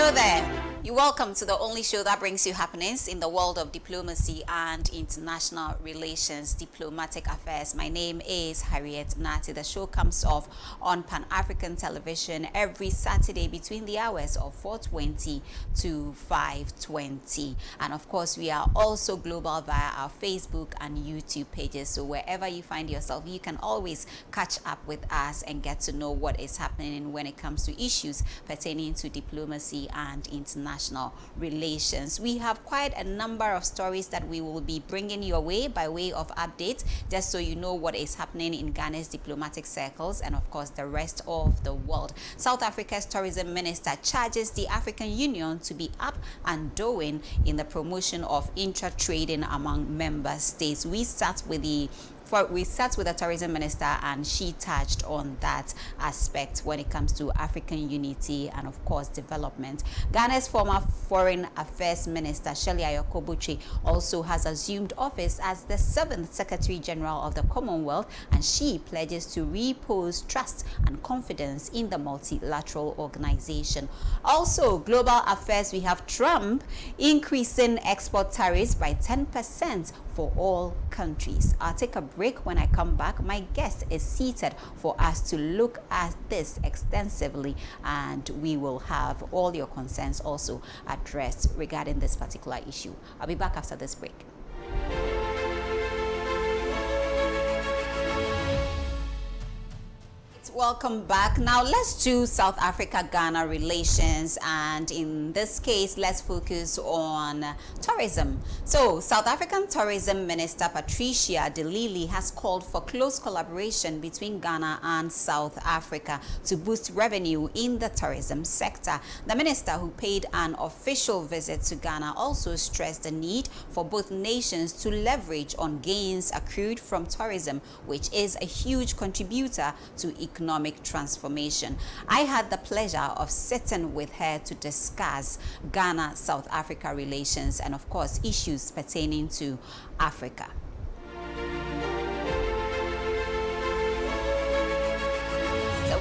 Hello there. You're welcome to the only show that brings you happenings in the world of diplomacy and international relations, diplomatic affairs. My name is Harriet Nartey. The show comes off on Pan-African television every Saturday between the hours of 4:20 to 5:20. And of course, we are also global via our Facebook and YouTube pages. So wherever you find yourself, you can always catch up with us and get to know what is happening when it comes to issues pertaining to diplomacy and international relations. We have quite a number of stories that we will be bringing your way by way of updates, just so you know what is happening in Ghana's diplomatic circles and of course the rest of the world. South Africa's tourism minister charges the African Union to be up and doing in the promotion of intra-trading among member states. We sat with the tourism minister and she touched on that aspect when it comes to African unity and of course development. Ghana's former foreign affairs minister Shirley Ayokobuchi also has assumed office as the 7th Secretary General of the Commonwealth, and she pledges to repose trust and confidence in the multilateral organization. Also, global affairs, we have Trump increasing export tariffs by 10% for all countries. I'll take a break. When I come back, my guest is seated for us to look at this extensively, and we will have all your concerns also addressed regarding this particular issue. I'll be back after this break. Welcome back. Now let's do South Africa-Ghana relations, and in this case let's focus on tourism. So South African Tourism Minister Patricia de Lille has called for close collaboration between Ghana and South Africa to boost revenue in the tourism sector. The minister, who paid an official visit to Ghana, also stressed the need for both nations to leverage on gains accrued from tourism, which is a huge contributor to economic transformation. I had the pleasure of sitting with her to discuss Ghana-South Africa relations and of course issues pertaining to Africa.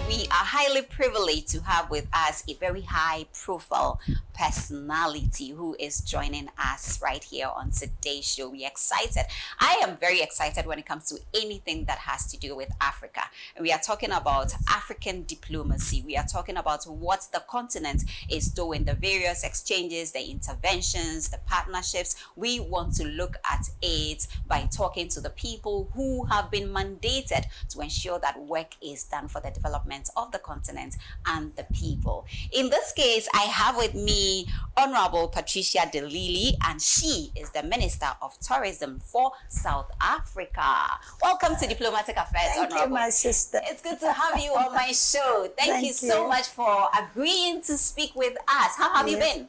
We are highly privileged to have with us a very high-profile personality who is joining us right here on today's show. We're excited. I am very excited when it comes to anything that has to do with Africa. And we are talking about African diplomacy. We are talking about what the continent is doing, the various exchanges, the interventions, the partnerships. We want to look at it by talking to the people who have been mandated to ensure that work is done for the development of the continent and the people. In this case, I have with me Honorable Patricia de Lille, and she is the Minister of Tourism for South Africa. Welcome to Diplomatic Affairs, Thank Honorable. you, my sister. It's good to have you on my show. Thank you so much for agreeing to speak with us. How have you been?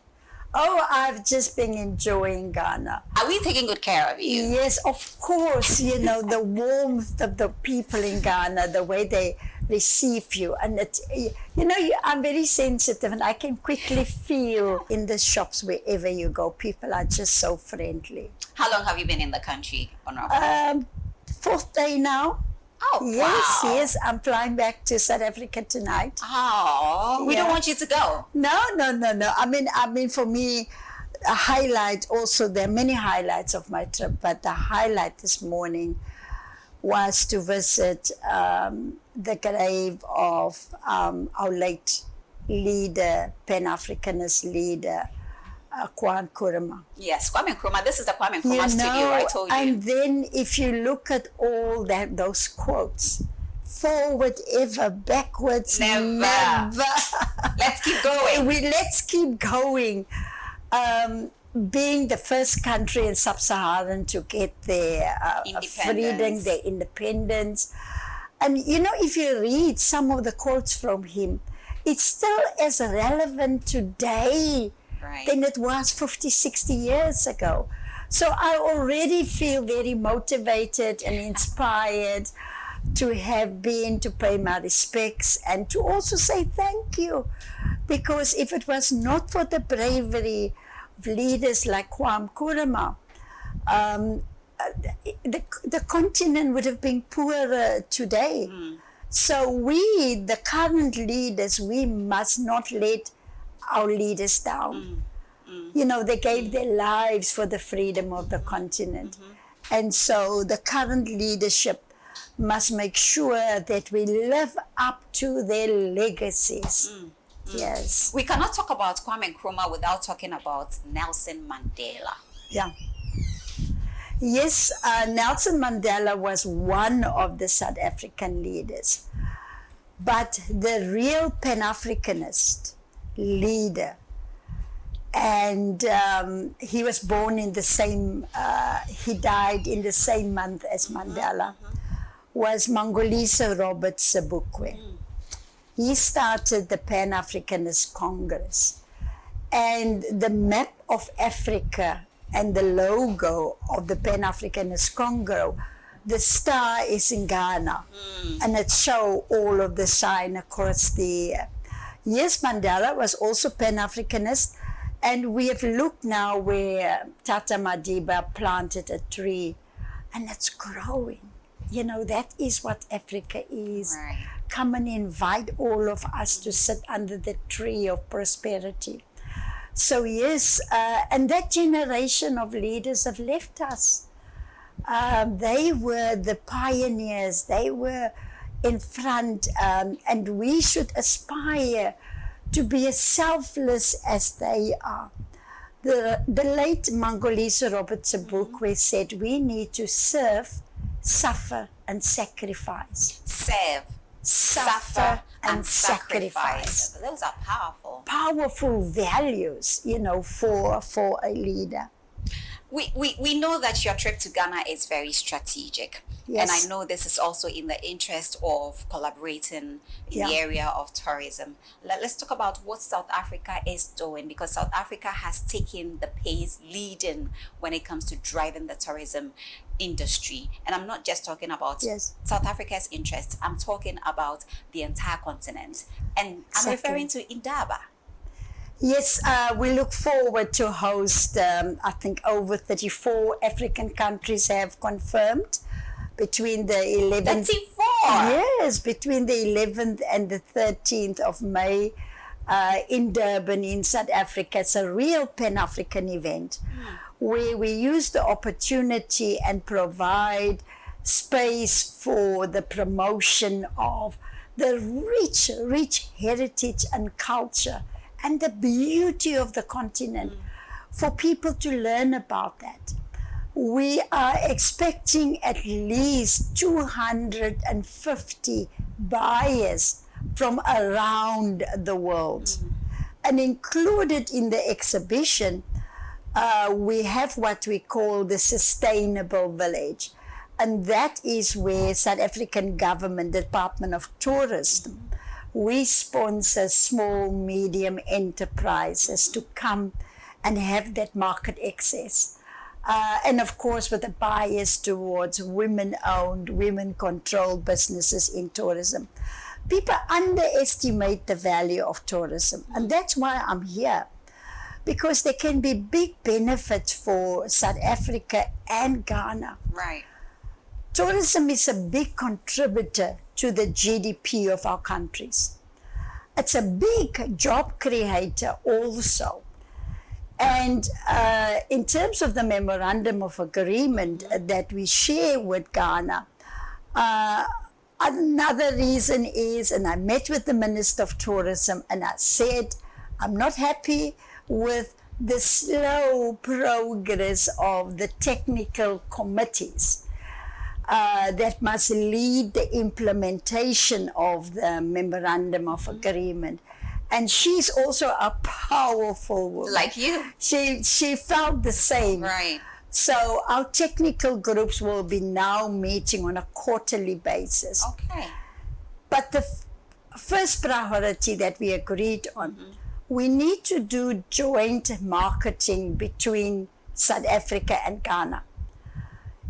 Oh, I've just been enjoying Ghana. Are we taking good care of you? Yes, of course. You know, the warmth of the people in Ghana, the way they receive you. And, I'm very sensitive and I can quickly feel in the shops wherever you go, people are just so friendly. How long have you been in the country, Honorable? 4th day now. Oh, yes, wow. Yes, I'm flying back to South Africa tonight. Oh, we don't want you to go. No. I mean, for me, a highlight also, there are many highlights of my trip, but the highlight this morning was to visit the grave of our late leader, Pan-Africanist leader, Kwame Nkrumah. Yes, Kwame Nkrumah. This is the Kwame Nkrumah studio, I told you. And then if you look at all those quotes, forward ever, backwards never. Let's keep going. Let's keep going. Being the first country in Sub-Saharan to get their freedom, their independence. And if you read some of the quotes from him, it's still as relevant today than it was 50, 60 years ago. So I already feel very motivated and inspired to have been to pay my respects and to also say thank you. Because if it was not for the bravery of leaders like Kwame Nkrumah, the continent would have been poorer today. So we, the current leaders, we must not let our leaders down. You know, they gave their lives for the freedom of the continent. And so the current leadership must make sure that we live up to their legacies. Yes. We cannot talk about Kwame Nkrumah without talking about Nelson Mandela. Yeah. Yes, Nelson Mandela was one of the South African leaders. But the real Pan-Africanist leader, and he was born in the same, he died in the same month as Mandela, was Mangolisa Robert Sobukwe. He started the Pan-Africanist Congress. And the map of Africa and the logo of the Pan-Africanist Congress, the star is in Ghana. And it shows all of the sign across the... Yes, Mandela was also Pan-Africanist. And we have looked now where Tata Madiba planted a tree. And it's growing. You know, that is what Africa is. Right. Come and invite all of us to sit under the tree of prosperity. So yes, and that generation of leaders have left us. They were the pioneers. They were in front, and we should aspire to be as selfless as they are. The late Mangolisa Robert Sobukwe said we need to serve, suffer, and sacrifice. Serve, suffer, and sacrifice. Those are powerful. Powerful values, you know, for a leader. We know that your trip to Ghana is very strategic. Yes. And I know this is also in the interest of collaborating in the area of tourism. Let's talk about what South Africa is doing, because South Africa has taken the pace leading when it comes to driving the tourism industry. And I'm not just talking about South Africa's interests. I'm talking about the entire continent. And I'm referring to Indaba. Yes, we look forward to host, I think over 34 African countries have confirmed between the 11th... 34? Yes, between the 11th and the 13th of May in Durban in South Africa. It's a real Pan-African event where we use the opportunity and provide space for the promotion of the rich heritage and culture and the beauty of the continent for people to learn about that. We are expecting at least 250 buyers from around the world. And included in the exhibition, we have what we call the Sustainable Village. And that is where South African government, Department of Tourism, we sponsor small, medium enterprises to come and have that market access. And of course, with a bias towards women-owned, women-controlled businesses in tourism. People underestimate the value of tourism, and that's why I'm here. Because there can be big benefits for South Africa and Ghana. Right. Tourism is a big contributor to the GDP of our countries. It's a big job creator also. And in terms of the memorandum of agreement that we share with Ghana, another reason is, and I met with the Minister of Tourism and I said, I'm not happy with the slow progress of the technical committees that must lead the implementation of the memorandum of agreement. And she's also a powerful woman. Like you. She felt the same. Right. So our technical groups will be now meeting on a quarterly basis. Okay. But the first priority that we agreed on, we need to do joint marketing between South Africa and Ghana.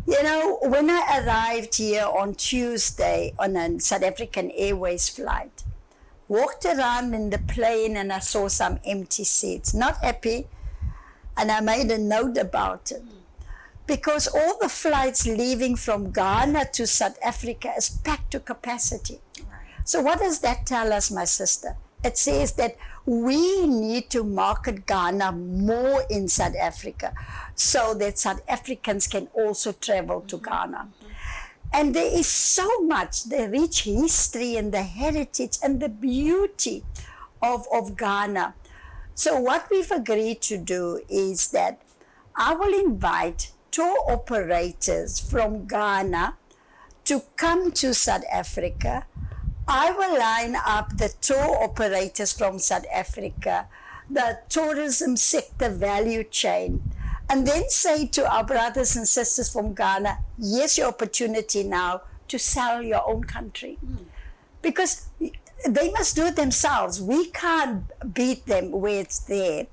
You know, when I arrived here on Tuesday on a South African Airways flight, walked around in the plane and I saw some empty seats. Not happy, and I made a note about it. Because all the flights leaving from Ghana to South Africa is packed to capacity. Right. So what does that tell us, my sister? It says that we need to market Ghana more in South Africa so that South Africans can also travel to Ghana. And there is so much, the rich history and the heritage and the beauty of Ghana. So what we've agreed to do is that I will invite tour operators from Ghana to come to South Africa. I will line up the tour operators from South Africa, the tourism sector value chain, and then say to our brothers and sisters from Ghana, here's your opportunity now to sell your own country. Because they must do it themselves. We can't beat them where it's there.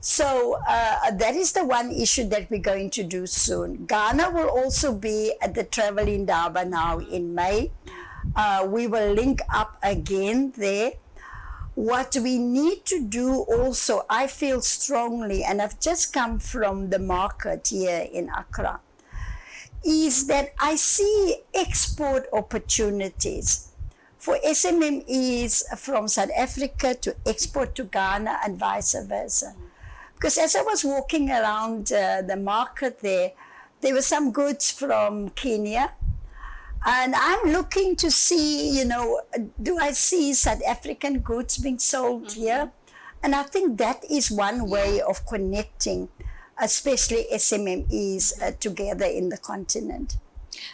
So that is the one issue that we're going to do soon. Ghana will also be at the Travel Indaba now in May. We will link up again there. What we need to do also, I feel strongly, and I've just come from the market here in Accra, is that I see export opportunities for SMMEs from South Africa to export to Ghana and vice versa. Because as I was walking around the market there were some goods from Kenya. And I'm looking to see, do I see South African goods being sold here? And I think that is one way of connecting, especially SMMEs together in the continent.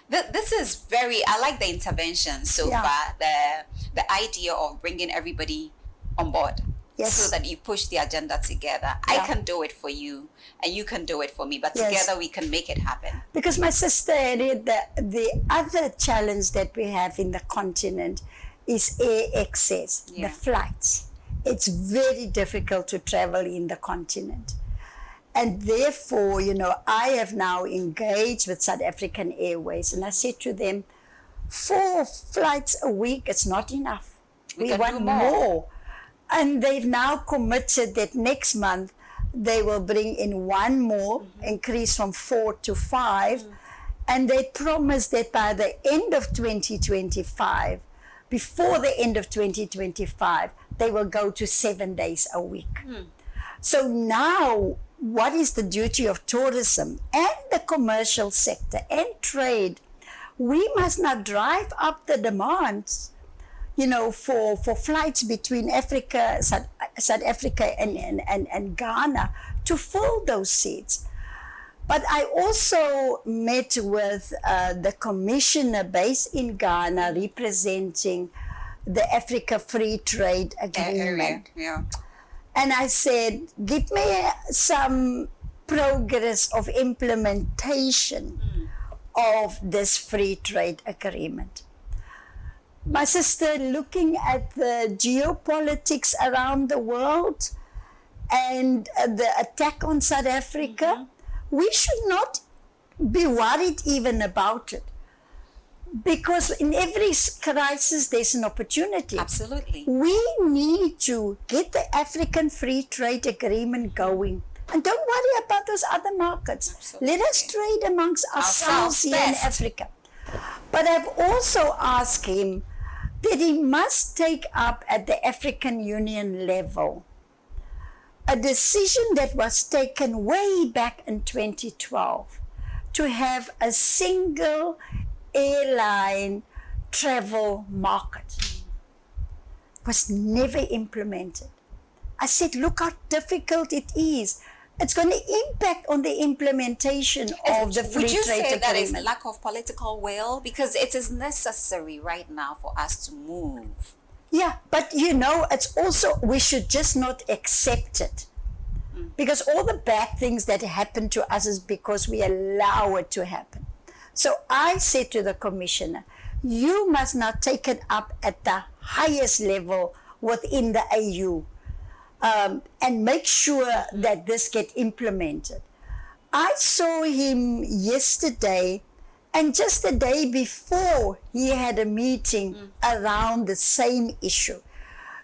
This is I like the intervention so far, the idea of bringing everybody on board. Yes. So that you push the agenda together. I can do it for you and you can do it for me, but together we can make it happen. Because my sister Harriet, the other challenge that we have in the continent is air access, the flights. It's very difficult to travel in the continent. And therefore, I have now engaged with South African Airways, and I said to them, 4 flights a week, it's not enough. We want more. And they've now committed that next month they will bring in 1 more, increase from 4 to 5. And they promise that by the end of 2025, before the end of 2025, they will go to 7 days a week. So now, what is the duty of tourism and the commercial sector and trade? We must not drive up the demands for flights between Africa, South Africa and Ghana to fill those seats. But I also met with the commissioner based in Ghana representing the Africa Free Trade Agreement. And I said, give me some progress of implementation of this free trade agreement. My sister, looking at the geopolitics around the world and the attack on South Africa, we should not be worried even about it. Because in every crisis, there's an opportunity. Absolutely. We need to get the African Free Trade Agreement going. And don't worry about those other markets. Absolutely. Let us trade amongst ourselves here in Africa. But I've also asked him that he must take up at the African Union level a decision that was taken way back in 2012 to have a single airline travel market. It was never implemented. I said, look how difficult it is. It's going to impact on the implementation of the free trade agreement. Would you say that is lack of political will? Because it is necessary right now for us to move. Yeah, but it's also, we should just not accept it. Because all the bad things that happen to us is because we allow it to happen. So I said to the commissioner, you must now take it up at the highest level within the AU. And make sure that this get implemented. I saw him yesterday, and just the day before, he had a meeting around the same issue.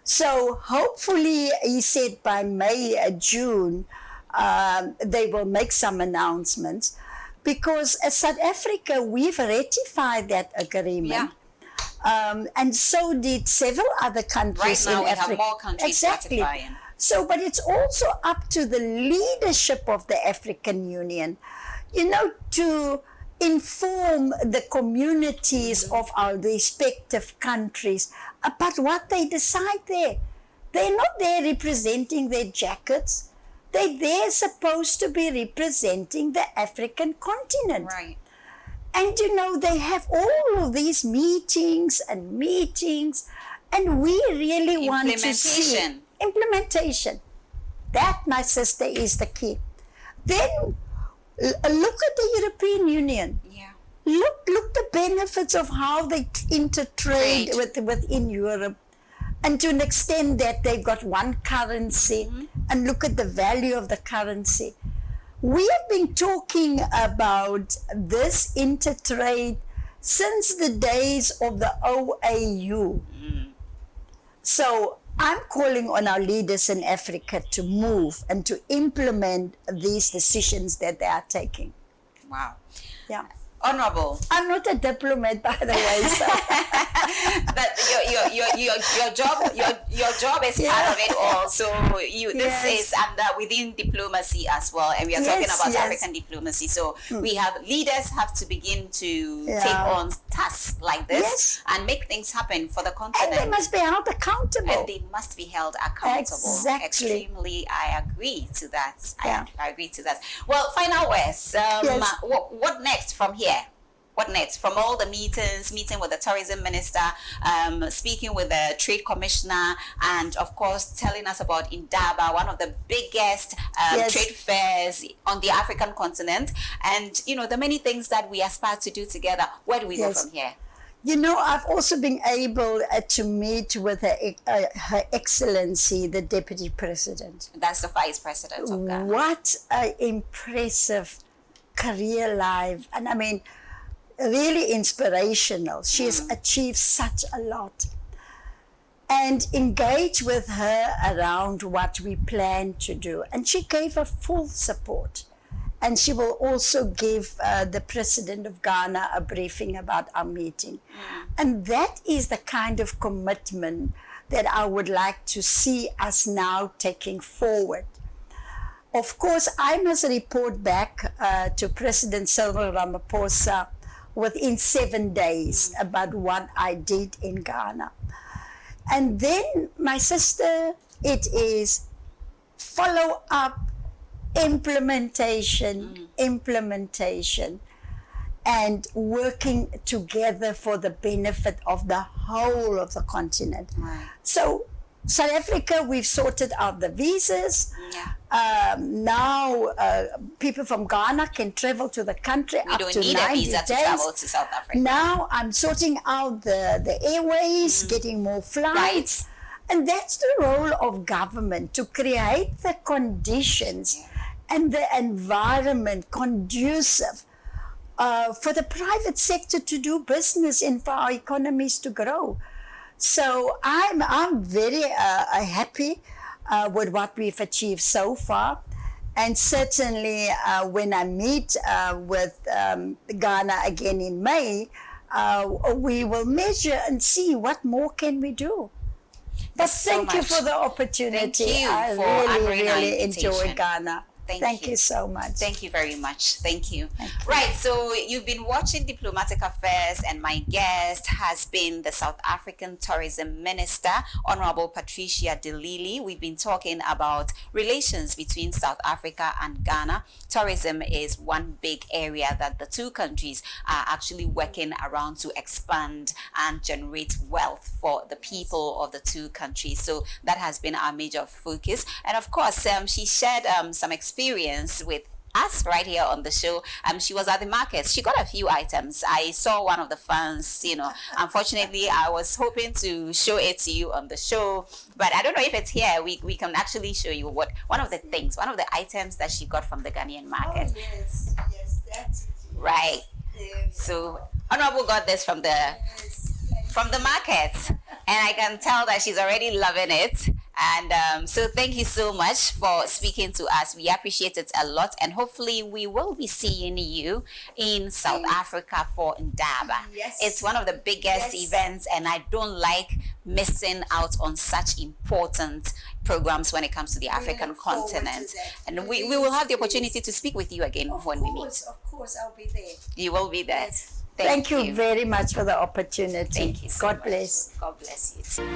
So hopefully, he said by May, June, they will make some announcements. Because as South Africa, we've ratified that agreement. And so did several other countries right now in we Africa. have more countries Exactly. ratifying. So, but it's also up to the leadership of the African Union, to inform the communities of our respective countries about what they decide there. They're not there representing their jackets. They're supposed to be representing the African continent. Right. And they have all of these meetings, and we really want to see implementation. That, my sister, is the key. Then look at the European Union. Yeah. Look the benefits of how they intertrade within Europe, and to an extent that they've got one currency, and look at the value of the currency. We have been talking about this intertrade since the days of the OAU. So I'm calling on our leaders in Africa to move and to implement these decisions that they are taking. Wow. Yeah. Honorable. I'm not a diplomat, by the way. So. But your job is part of it all. So this is under within diplomacy as well, and we are talking about African diplomacy. So we have leaders have to begin to take on tasks like this and make things happen for the continent. And they must be held accountable. And they must be held accountable. Exactly. Extremely, I agree to that. I agree to that. Well, final words. What next from here? What next? From all the meeting with the tourism minister, speaking with the trade commissioner, and of course telling us about Indaba, one of the biggest trade fairs on the African continent, and the many things that we aspire to do together. Where do we go from here? I've also been able to meet with Her Excellency, the Deputy President. That's the Vice President of Ghana. What an impressive career life. And I mean, really inspirational. She has achieved such a lot. And engage with her around what we plan to do. And she gave her full support. And she will also give the President of Ghana a briefing about our meeting. And that is the kind of commitment that I would like to see us now taking forward. Of course, I must report back to President Cyril Ramaphosa within 7 days about what I did in Ghana. And then, my sister, it is follow up, implementation, and working together for the benefit of the whole of the continent. Right. So, South Africa, we've sorted out the visas. Now, people from Ghana can travel to the country up to 90 days. We don't need a visa to travel to South Africa. Now, I'm sorting out the airways, getting more flights. And that's the role of government, to create the conditions and the environment conducive for the private sector to do business and for our economies to grow. So I'm very happy with what we've achieved so far, and certainly when I meet with Ghana again in May, we will measure and see what more can we do. But thank you for the opportunity. Thank you I really enjoyed Ghana. Thank you so much. Thank you very much. Thank you. Right, so you've been watching Diplomatic Affairs, and my guest has been the South African Tourism Minister, Honorable Patricia de Lille. We've been talking about relations between South Africa and Ghana. Tourism is one big area that the two countries are actually working around to expand and generate wealth for the people of the two countries. So that has been our major focus. And of course, she shared some experience with us right here on the show. She was at the market. She got a few items. I saw one of the fans, unfortunately I was hoping to show it to you on the show, but I don't know if it's here. We can actually show you one of the items that she got from the Ghanaian market. Oh, yes, that's it. Right. So Honorable got this from the market, and I can tell that she's already loving it. And so thank you so much for speaking to us. We appreciate it a lot. And hopefully we will be seeing you in South Africa for Ndaba. Yes. It's one of the biggest events, and I don't like missing out on such important programs when it comes to the African continent. And we will have the opportunity to speak with you again when we meet. Of course, I'll be there. You will be there. Yes. Thank you very much for the opportunity. Thank you so God much. bless. God bless you too.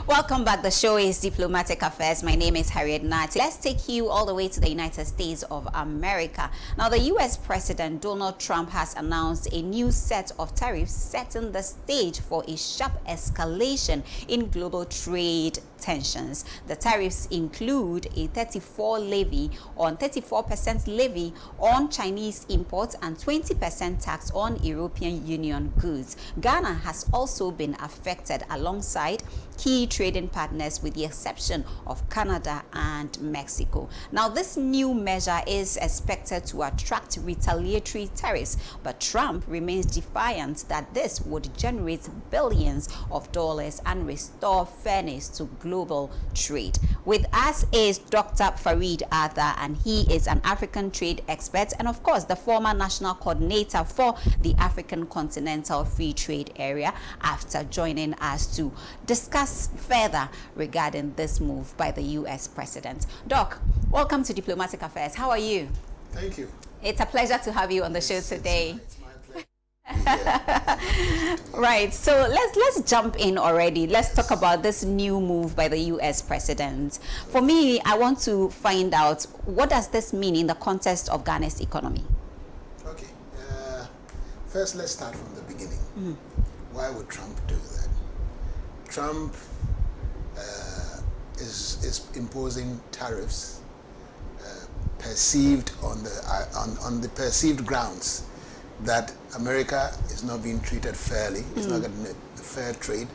Welcome back. The show is Diplomatic Affairs. My name is Harriet Nartey. Let's take you all the way to the United States of America. Now, the U.S. President Donald Trump has announced a new set of tariffs setting the stage for a sharp escalation in global trade tensions. The tariffs include a 34% levy on Chinese imports and 20% tax on European Union goods. Ghana has also been affected alongside key trading partners with the exception of Canada and Mexico. Now, this new measure is expected to attract retaliatory tariffs, but Trump remains defiant that this would generate billions of dollars and restore fairness to global trade. With us is Dr. Farid Arthur, and he is an African trade expert and, of course, the former national coordinator for the African Continental Free Trade Area, after joining us to discuss further regarding this move by the U.S. President. Doc, welcome to Diplomatic Affairs. How are you? Thank you. It's a pleasure to have you on the show today. It's my pleasure. Right, so let's jump in already. Let's talk about this new move by the U.S. President. For me, I want to find out, what does this mean in the context of Ghana's economy? Okay. First, let's start from the beginning. Why would Trump do that? Trump is imposing tariffs perceived on the perceived grounds that America is not being treated fairly. It's not getting a fair trade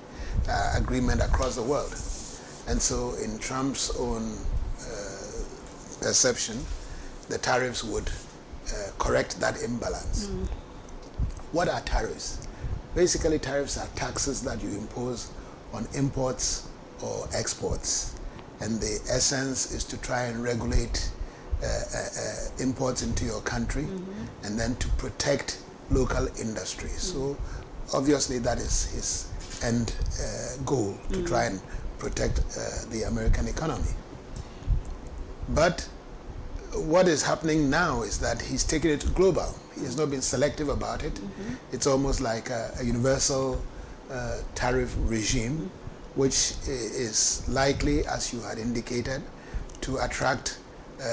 agreement across the world. And so, in Trump's own perception, the tariffs would correct that imbalance. What are tariffs? Basically, tariffs are taxes that you impose on imports or exports, and the essence is to try and regulate imports into your country, and then to protect local industries. So obviously that is his end goal, to try and protect the American economy. But what is happening now is that he's taken it global. He has not been selective about it. It's almost like a universal tariff regime, which is likely, as you had indicated, to attract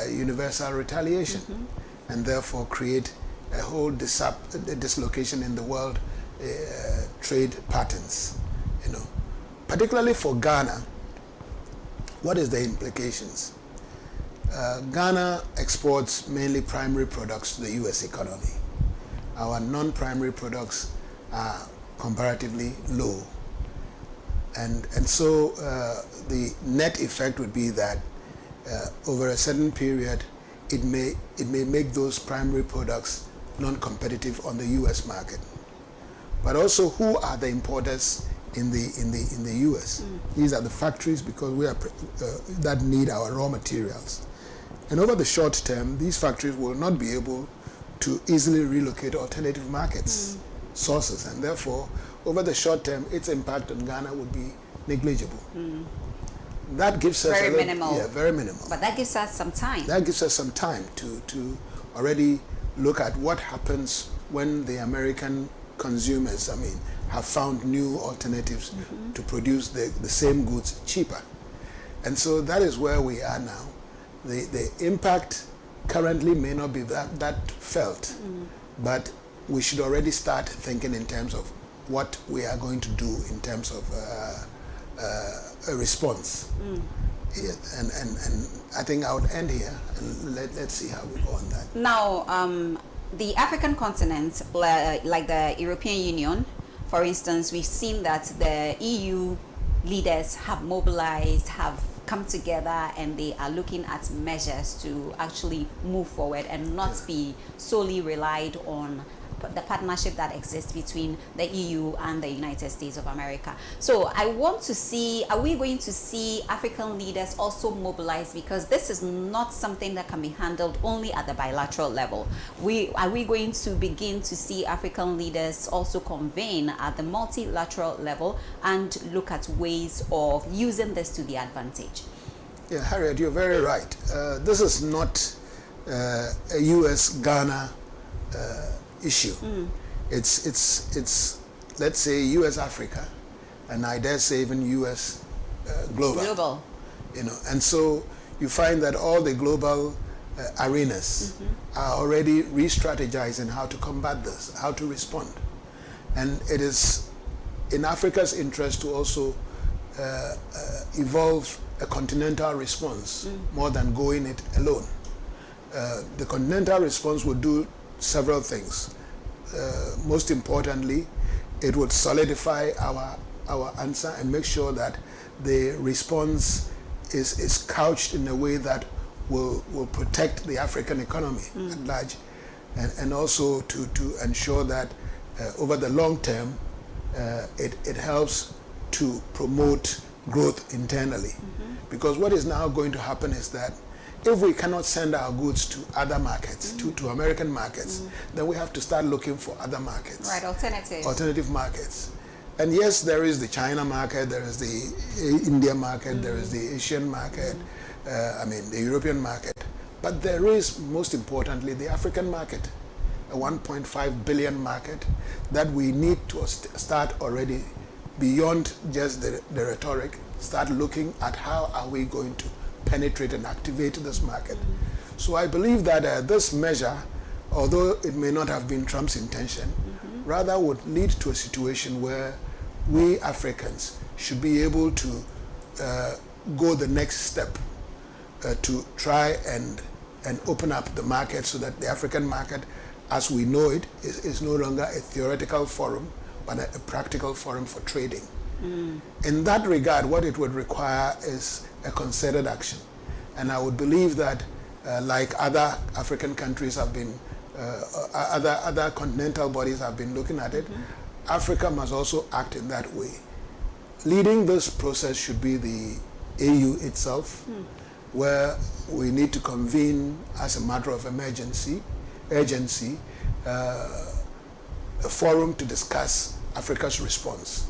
universal retaliation, and therefore create a whole dislocation in the world trade patterns. Particularly for Ghana, what is the implications? Ghana exports mainly primary products to the U.S. economy. Our non-primary products are comparatively low. And so the net effect would be that over a certain period, it may make those primary products non-competitive on the U.S. market. But also, who are the importers in the U.S.? These are the factories, because we are that need our raw materials. And over the short term, these factories will not be able to easily relocate alternative markets, sources, and therefore, over the short term, its impact on Ghana would be negligible. That gives us very minimal. Yeah, very minimal. But that gives us some time. That gives us some time to already look at what happens when the American consumers, have found new alternatives to produce the same goods cheaper. And so that is where we are now. The impact currently may not be that felt, but we should already start thinking in terms of what we are going to do in terms of a response. Yeah, and I think I would end here, and let's see how we go on that. Now, the African continent, like the European Union, for instance, we've seen that the EU leaders have mobilized, have come together, and they are looking at measures to actually move forward and not be solely relied on the partnership that exists between the EU and the United States of America. So I want to see, are we going to see African leaders also mobilize, because this is not something that can be handled only at the bilateral level. Are we going to begin to see African leaders also convene at the multilateral level and look at ways of using this to their advantage? Yeah, Harriet, you're very right. This is not a U.S.-Ghana issue. It's let's say U.S.-Africa, and I dare say even U.S. Global. You know, and so you find that all the global arenas are already re-strategizing how to combat this, how to respond. And it is in Africa's interest to also evolve a continental response more than going it alone. The continental response would do several things. Most importantly, it would solidify our answer and make sure that the response is couched in a way that will protect the African economy at large, and also to ensure that over the long term it helps to promote growth internally. Because what is now going to happen is that if we cannot send our goods to other markets, to American markets, then we have to start looking for other markets. Right, alternatives. Alternative markets. And yes, there is the China market, there is the India market, there is the Asian market, the European market. But there is, most importantly, the African market, a 1.5 billion market that we need to start already beyond just the rhetoric, start looking at how are we going to penetrate and activate this market. So I believe that this measure, although it may not have been Trump's intention, rather would lead to a situation where we Africans should be able to go the next step to try and open up the market so that the African market, as we know it, is no longer a theoretical forum, but a practical forum for trading. In that regard, what it would require is a concerted action. And I would believe that like other African countries have been, other continental bodies have been looking at it, Africa must also act in that way. Leading this process should be the AU itself, where we need to convene as a matter of urgency, a forum to discuss Africa's response.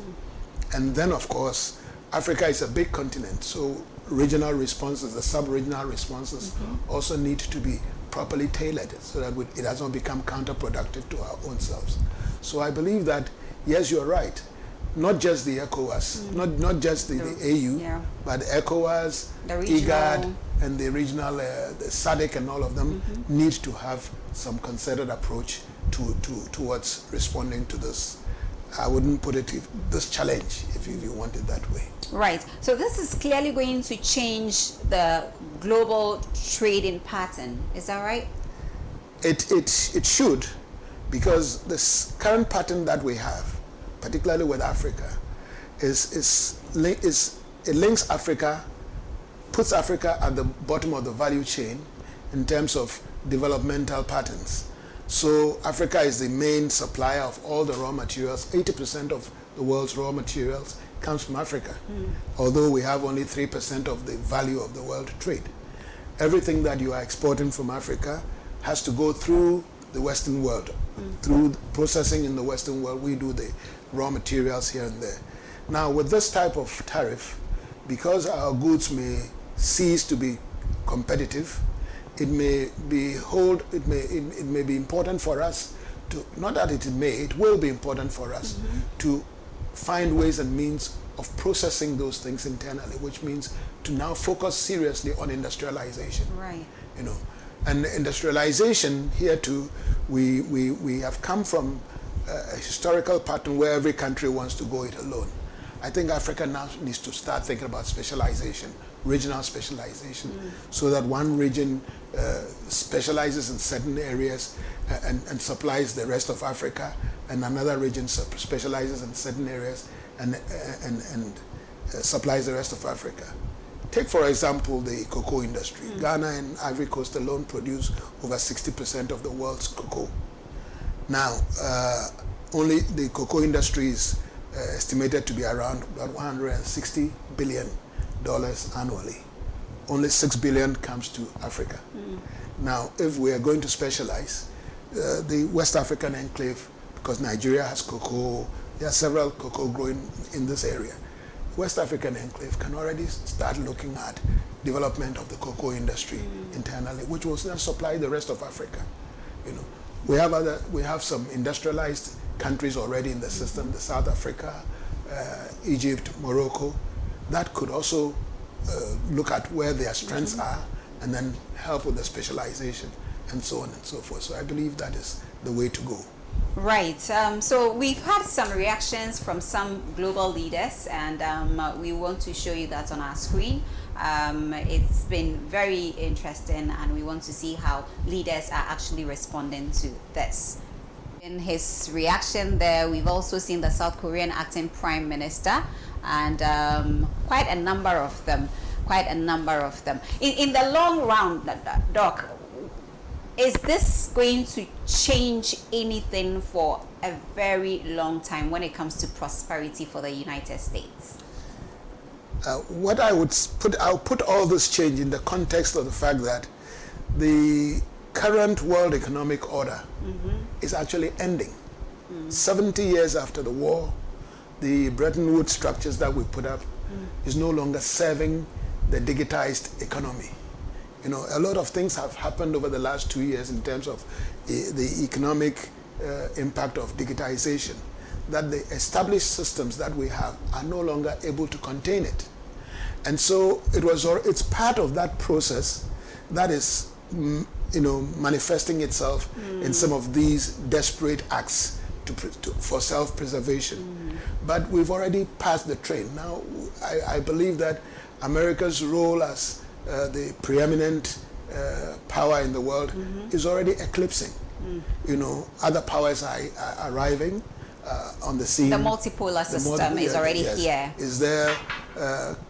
And then, of course, Africa is a big continent, so regional responses, the sub-regional responses also need to be properly tailored so that it does not become counterproductive to our own selves. So I believe that, yes, you're right. Not just the ECOWAS, not just the AU, but ECOWAS, IGAD, and the regional, the SADC and all of them need to have some concerted approach towards responding to this. I wouldn't put it this challenge, if you want it that way. Right. So this is clearly going to change the global trading pattern. Is that right? It should, because this current pattern that we have, particularly with Africa, it links Africa, puts Africa at the bottom of the value chain in terms of developmental patterns. So Africa is the main supplier of all the raw materials. 80% of the world's raw materials comes from Africa, although we have only 3% of the value of the world trade. Everything that you are exporting from Africa has to go through the Western world. Through processing in the Western world, we do the raw materials here and there. Now, with this type of tariff, because our goods may cease to be competitive, it may be important for us to, not that it will be important for us to find ways and means of processing those things internally, which means to now focus seriously on industrialization. Right. You know, and industrialization here too, we have come from a historical pattern where every country wants to go it alone. I think Africa now needs to start thinking about specialization, regional specialization, so that one region specializes in certain areas and supplies the rest of Africa, and another region specializes in certain areas and supplies the rest of Africa. Take, for example, the cocoa industry. Ghana and Ivory Coast alone produce over 60% of the world's cocoa. Now, only the cocoa industry is estimated to be around about $160 billion annually. Only $6 billion comes to Africa. Now, if we are going to specialize, the West African enclave, because Nigeria has cocoa, there are several cocoa growing in this area. West African enclave can already start looking at development of the cocoa industry internally, which will then supply the rest of Africa. You know, we have some industrialized countries already in the system, the South Africa, Egypt, Morocco, that could also look at where their strengths are and then help with the specialization and so on and so forth. So I believe that is the way to go. Right. So we've had some reactions from some global leaders, and we want to show you that on our screen. It's been very interesting, and we want to see how leaders are actually responding to this. In his reaction there, we've also seen the South Korean acting prime minister, and quite a number of them. In the long run, Doc, is this going to change anything for a very long time when it comes to prosperity for the United States? What I'll put all this change in the context of the fact that the current world economic order is actually ending. 70 years after the war, the Bretton Woods structures that we put up is no longer serving the digitized economy. You know, a lot of things have happened over the last 2 years in terms of the economic impact of digitization, that the established systems that we have are no longer able to contain it. And so it's part of that process that is, manifesting itself in some of these desperate acts for self-preservation. But we've already passed the train. Now, I believe that America's role as the preeminent power in the world is already eclipsing. You know, other powers are arriving on the scene. The multipolar system is already here. Is there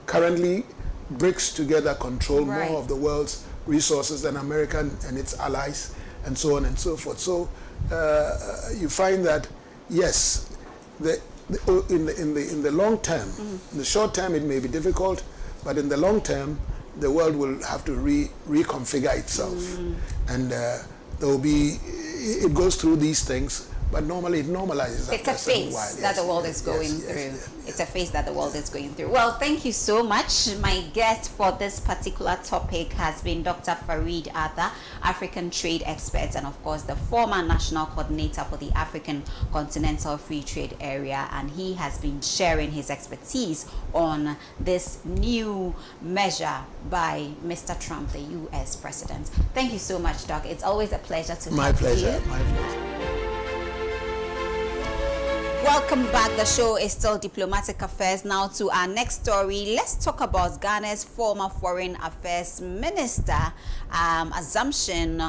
currently BRICS together control more of the world's resources than America and its allies, and so on and so forth. So you find that yes, in the long term, in the short term it may be difficult, but in the long term the world will have to reconfigure itself, and there will be, it goes through these things, but normally it normalizes. It's a phase that the world is going through. It's a phase that the world is going through. Well, thank you so much. My guest for this particular topic has been Dr. Harriet Nartey, African trade expert, and of course the former national coordinator for the African Continental Free Trade Area, and he has been sharing his expertise on this new measure by Mr. Trump, the U.S. President. Thank you so much, Doc. It's always a pleasure to have you. My pleasure. Welcome back. The show is still Diplomatic Affairs. Now to our next story. Let's talk about Ghana's former Foreign Affairs Minister assumption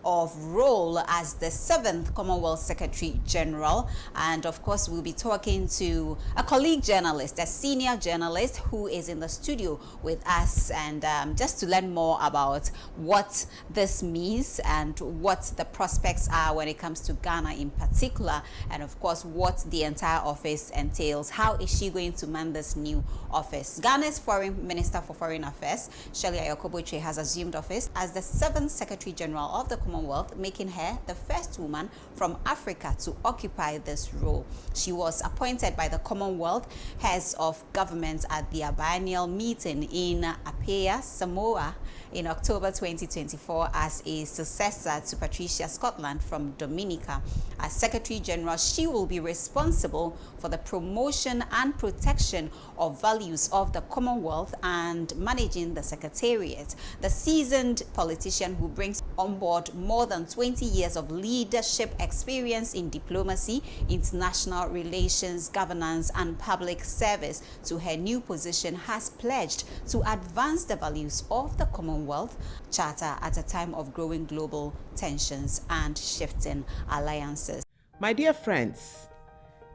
of role as the 7th Commonwealth Secretary General. And of course, we'll be talking to a colleague journalist, a senior journalist who is in the studio with us, and just to learn more about what this means and what the prospects are when it comes to Ghana in particular, and of course, what the entire office entails. How is she going to man this new office? Ghana's Foreign Minister for Foreign Affairs, Shirley Ayokoboche, has assumed office as the 7th Secretary General of the Commonwealth, making her the first woman from Africa to occupy this role. She was appointed by the Commonwealth heads of government at their biennial meeting in Apia, Samoa, in October 2024 as a successor to Patricia Scotland from Dominica. As Secretary General, she will be responsible for the promotion and protection of values of the Commonwealth and managing the Secretariat. The seasoned politician who brings on board more than 20 years of leadership experience in diplomacy, international relations, governance, and public service to her new position has pledged to advance the values of the Commonwealth Charter at a time of growing global tensions and shifting alliances. My dear friends,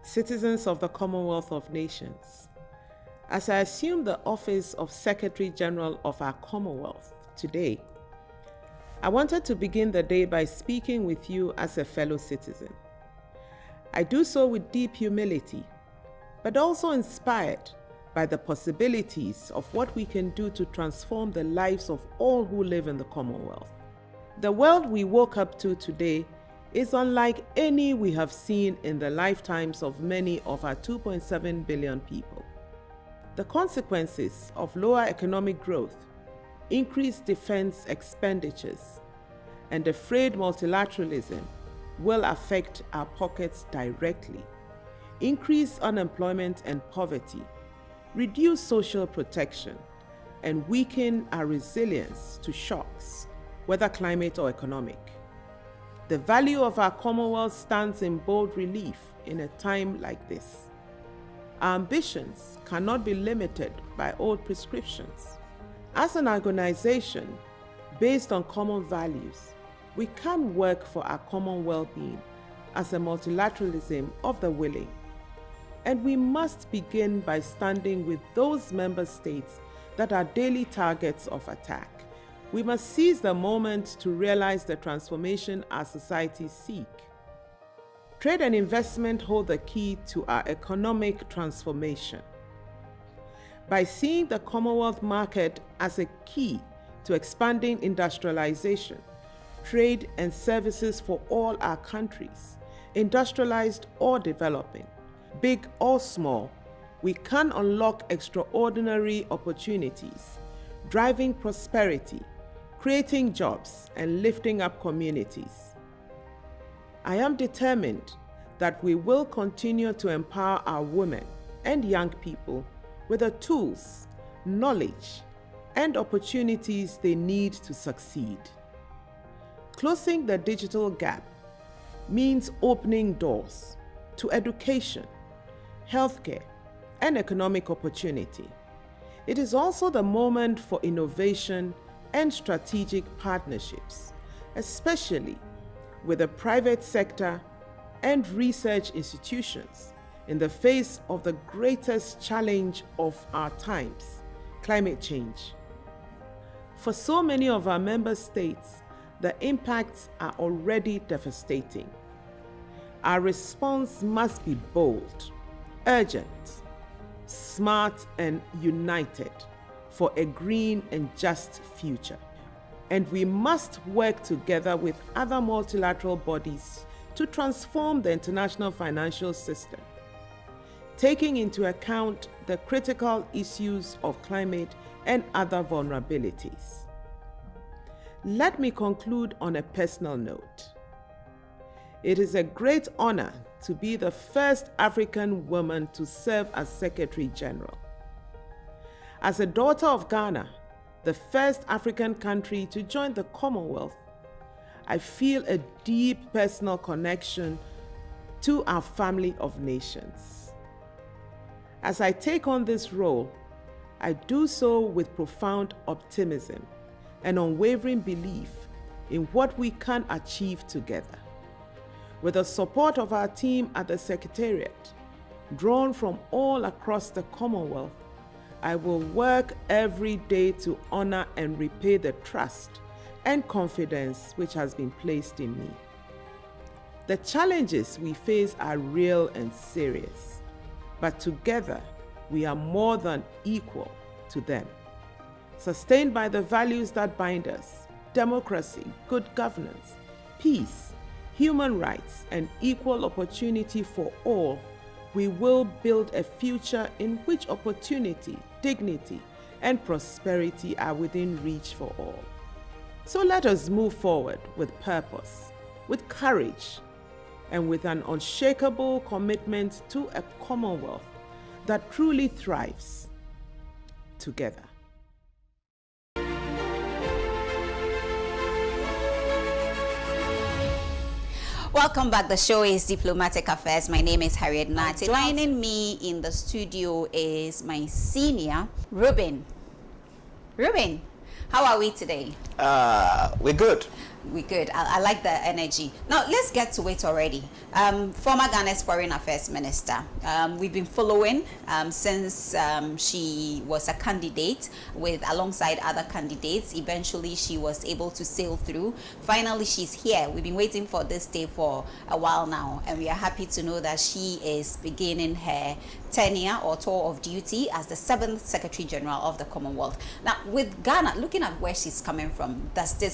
citizens of the Commonwealth of Nations, as I assume the office of Secretary General of our Commonwealth today, I wanted to begin the day by speaking with you as a fellow citizen. I do so with deep humility, but also inspired by the possibilities of what we can do to transform the lives of all who live in the Commonwealth. The world we woke up to today is unlike any we have seen in the lifetimes of many of our 2.7 billion people. The consequences of lower economic growth, increased defense expenditures, and the frayed multilateralism will affect our pockets directly, increase unemployment and poverty, reduce social protection, and weaken our resilience to shocks, whether climate or economic. The value of our Commonwealth stands in bold relief in a time like this. Our ambitions cannot be limited by old prescriptions. As an organization based on common values, we can work for our common well-being as a multilateralism of the willing. And we must begin by standing with those member states that are daily targets of attack. We must seize the moment to realize the transformation our societies seek. Trade and investment hold the key to our economic transformation. By seeing the Commonwealth market as a key to expanding industrialization, trade and services for all our countries, industrialized or developing, big or small, we can unlock extraordinary opportunities, driving prosperity, creating jobs, and lifting up communities. I am determined that we will continue to empower our women and young people with the tools, knowledge, and opportunities they need to succeed. Closing the digital gap means opening doors to education, healthcare, and economic opportunity. It is also the moment for innovation and strategic partnerships, especially with the private sector and research institutions in the face of the greatest challenge of our times, climate change. For so many of our member states, the impacts are already devastating. Our response must be bold, urgent, smart, and united for a green and just future. And we must work together with other multilateral bodies to transform the international financial system, taking into account the critical issues of climate and other vulnerabilities. Let me conclude on a personal note. It is a great honor to be the first African woman to serve as Secretary General. As a daughter of Ghana, the first African country to join the Commonwealth, I feel a deep personal connection to our family of nations. As I take on this role, I do so with profound optimism and unwavering belief in what we can achieve together. With the support of our team at the Secretariat, drawn from all across the Commonwealth, I will work every day to honor and repay the trust and confidence which has been placed in me. The challenges we face are real and serious, but together we are more than equal to them. Sustained by the values that bind us: democracy, good governance, peace, human rights, and equal opportunity for all, we will build a future in which opportunity, dignity, and prosperity are within reach for all. So let us move forward with purpose, with courage, and with an unshakable commitment to a Commonwealth that truly thrives together. Welcome back. The show is Diplomatic Affairs. My name is Harriet Nartey. Joining me in the studio is my senior, Ruben. Ruben, how are we today? We're good. we're good. I like the energy. Now let's get to it already. Former Ghana's Foreign Affairs Minister. We've been following since she was a candidate alongside other candidates. Eventually, she was able to sail through. Finally, she's here. We've been waiting for this day for a while now, and we are happy to know that she is beginning her tenure or tour of duty as the 7th Secretary General of the Commonwealth. Now, with Ghana, looking at where she's coming from,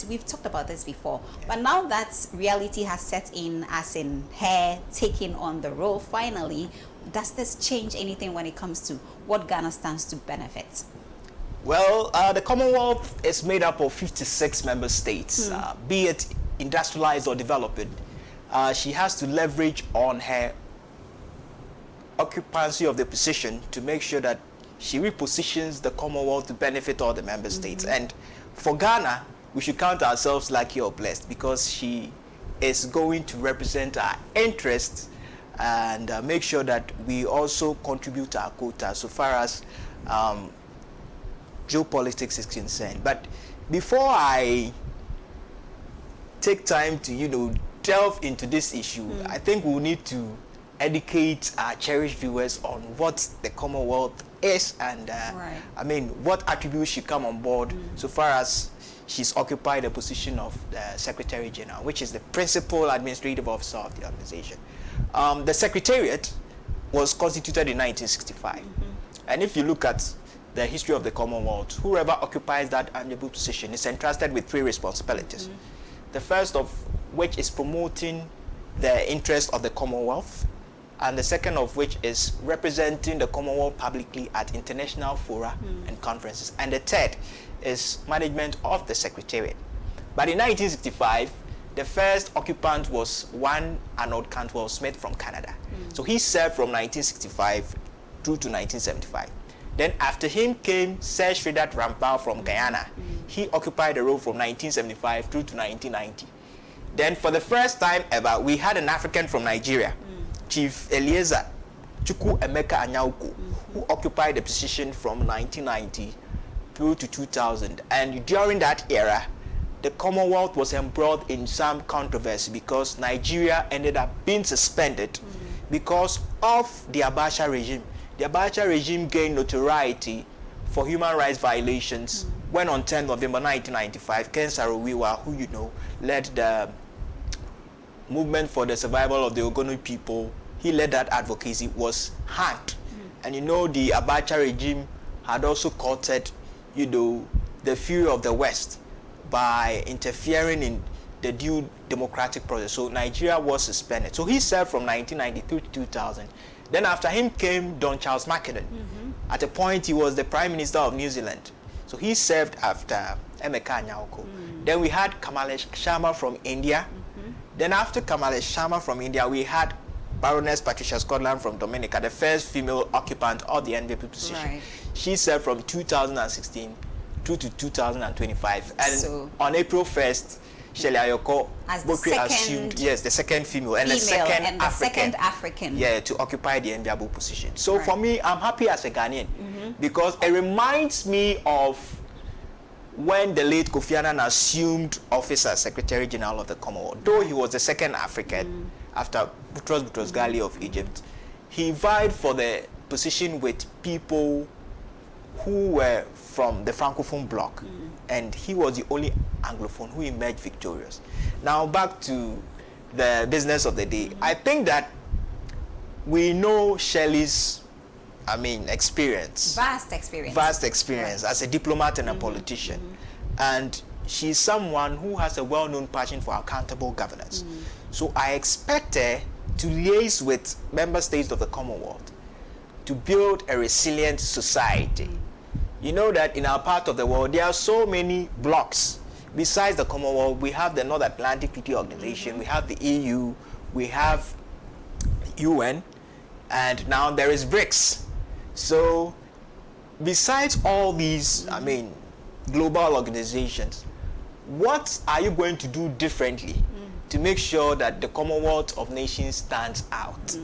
we've talked about this before, but now that reality has set in, as in her taking on the role, finally, does this change anything when it comes to what Ghana stands to benefit? Well, the Commonwealth is made up of 56 member states, be it industrialized or developed. She has to leverage on her occupancy of the position to make sure that she repositions the Commonwealth to benefit all the member states. And for Ghana, we should count ourselves lucky or blessed, because she is going to represent our interests and make sure that we also contribute our quota so far as geopolitics is concerned. But before I take time to delve into this issue, I think we'll need to educate our cherished viewers on what the Commonwealth is and I mean what attributes should come on board so far as she's occupied the position of the Secretary General, which is the principal administrative officer of the organization. The Secretariat was constituted in 1965, and if you look at the history of the Commonwealth, whoever occupies that amiable position is entrusted with 3 responsibilities. The first of which is promoting the interest of the Commonwealth, and the second of which is representing the Commonwealth publicly at international fora and conferences, and the third is management of the Secretariat. But in 1965, the first occupant was one Arnold Cantwell Smith from Canada. So he served from 1965 through to 1975. Then after him came Sir Shridat Rampal from Guyana. He occupied the role from 1975 through to 1990. Then for the first time ever, we had an African from Nigeria, Chief Eliezer Chukwu Emeka Anyauko, who occupied the position from 1990 through to 2000. And during that era, the Commonwealth was embroiled in some controversy because Nigeria ended up being suspended because of the Abacha regime. The Abacha regime gained notoriety for human rights violations when on 10 November 1995, Ken Saro-Wiwa, who led the movement for the survival of the Ogoni people, he led that advocacy, was hanged. And the Abacha regime had also courted the fury of the West by interfering in the due democratic process. So Nigeria was suspended. So he served from 1993 to 2000. Then after him came Don Charles Mackinnon. At a point, he was the Prime Minister of New Zealand. So he served after Emeka Anyauko. Then we had Kamalesh Sharma from India. Then after Kamalesh Sharma from India, we had Baroness Patricia Scotland from Dominica, the first female occupant of the NVP position. She served from 2016 through to 2025. And on April 1st, Shelley Ayoko assumed, the second female and the second African to occupy the enviable position. So for me, I'm happy as a Ghanaian because it reminds me of when the late Kofi Annan assumed office as Secretary General of the Commonwealth. Though he was the second African after Boutros Ghali of Egypt, he vied for the position with people who were from the Francophone bloc, and he was the only Anglophone who emerged victorious. Now back to the business of the day. I think that we know Shelley's experience. Vast experience as a diplomat and a politician. And she's someone who has a well-known passion for accountable governance. So I expect her to liaise with member states of the Commonwealth to build a resilient society. You know that in our part of the world, there are so many blocks. Besides the Commonwealth, we have the North Atlantic Treaty Organization, we have the EU, we have the UN, and now there is BRICS. So besides all these, global organizations, what are you going to do differently to make sure that the Commonwealth of Nations stands out?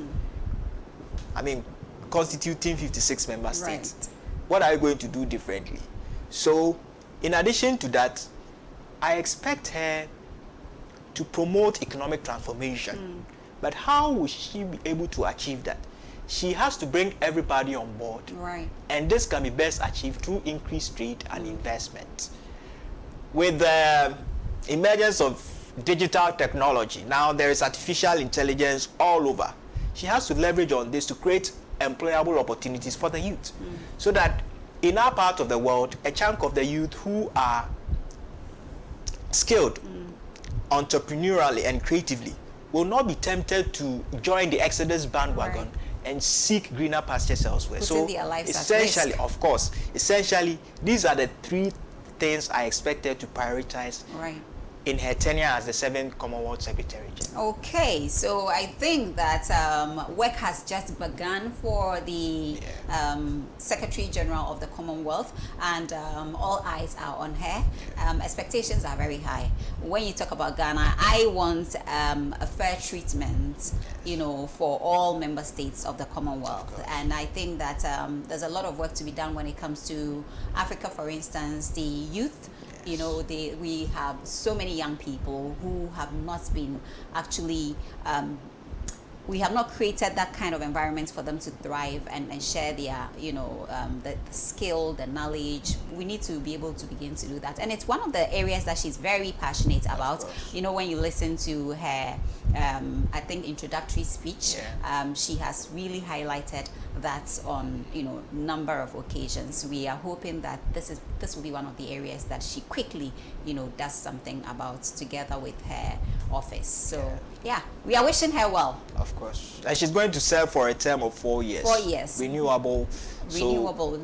Constituting 56 member states. What are you going to do differently? So in addition to that, I expect her to promote economic transformation. But how will she be able to achieve that? She has to bring everybody on board. Right. And this can be best achieved through increased trade and investment. With the emergence of digital technology, now there is artificial intelligence all over. She has to leverage on this to create employable opportunities for the youth. So that in our part of the world, a chunk of the youth who are skilled entrepreneurially and creatively will not be tempted to join the Exodus bandwagon and seek greener pastures elsewhere. Putting So their lives at essentially, risk. of course, essentially, these are the three things I expected to prioritize in her tenure as the 7th Commonwealth Secretary General. Okay, so I think that work has just begun for the Secretary General of the Commonwealth, and all eyes are on her. Expectations are very high. When you talk about Ghana, I want a fair treatment, you know, for all member states of the Commonwealth. And I think that there's a lot of work to be done when it comes to Africa, for instance, the youth. You know, we have so many young people who have not been actually, we have not created that kind of environment for them to thrive and share their, you know, the skill, the knowledge. We need to be able to begin to do that. And it's one of the areas that she's very passionate about. You know, when you listen to her, I think, introductory speech, she has really highlighted that on, you know, number of occasions. We are hoping that this will be one of the areas that she quickly, you know, does something about together with her office. So yeah, we are wishing her well. Of course. And she's going to serve for a term of 4 years. 4 years. Renewable. Renewable.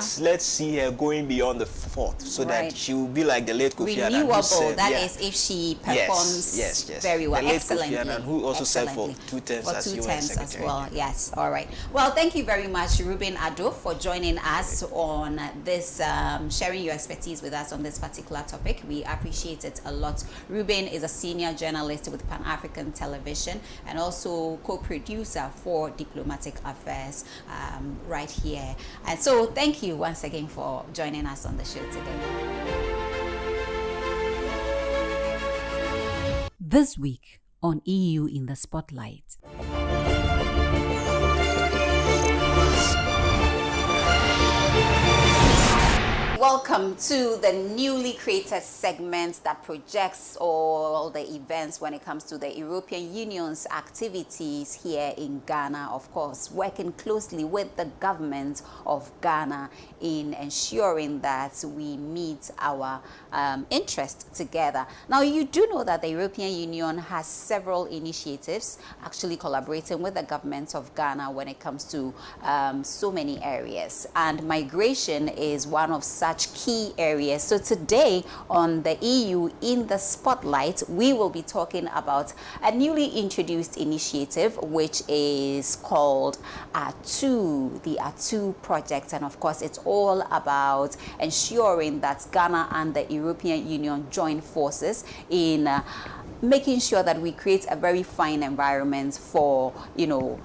So let's see her going beyond the 4th, so that she will be like the late Kofi Annan. Renewable, that is if she performs very well. The late Excellently. Kofi Annan, who also served for 2 terms as UN Secretary. As well. Yes, all right. Well, thank you very much, Ruben Addo, for joining us on this, sharing your expertise with us on this particular topic. We appreciate it a lot. Ruben is a senior journalist with Pan-African Television and also co-producer for Diplomatic Affairs right here. And so thank you once again for joining us on the show today. This week on EU in the Spotlight. Welcome to the newly created segment that projects all the events when it comes to the European Union's activities here in Ghana, of course, working closely with the government of Ghana in ensuring that we meet our interests together. Now, you do know that the European Union has several initiatives actually collaborating with the government of Ghana when it comes to so many areas, and migration is one of such key areas. So today on the EU in the Spotlight, we will be talking about a newly introduced initiative which is called ATU, the ATU project, and of course it's all about ensuring that Ghana and the European Union join forces in making sure that we create a very fine environment for, you know,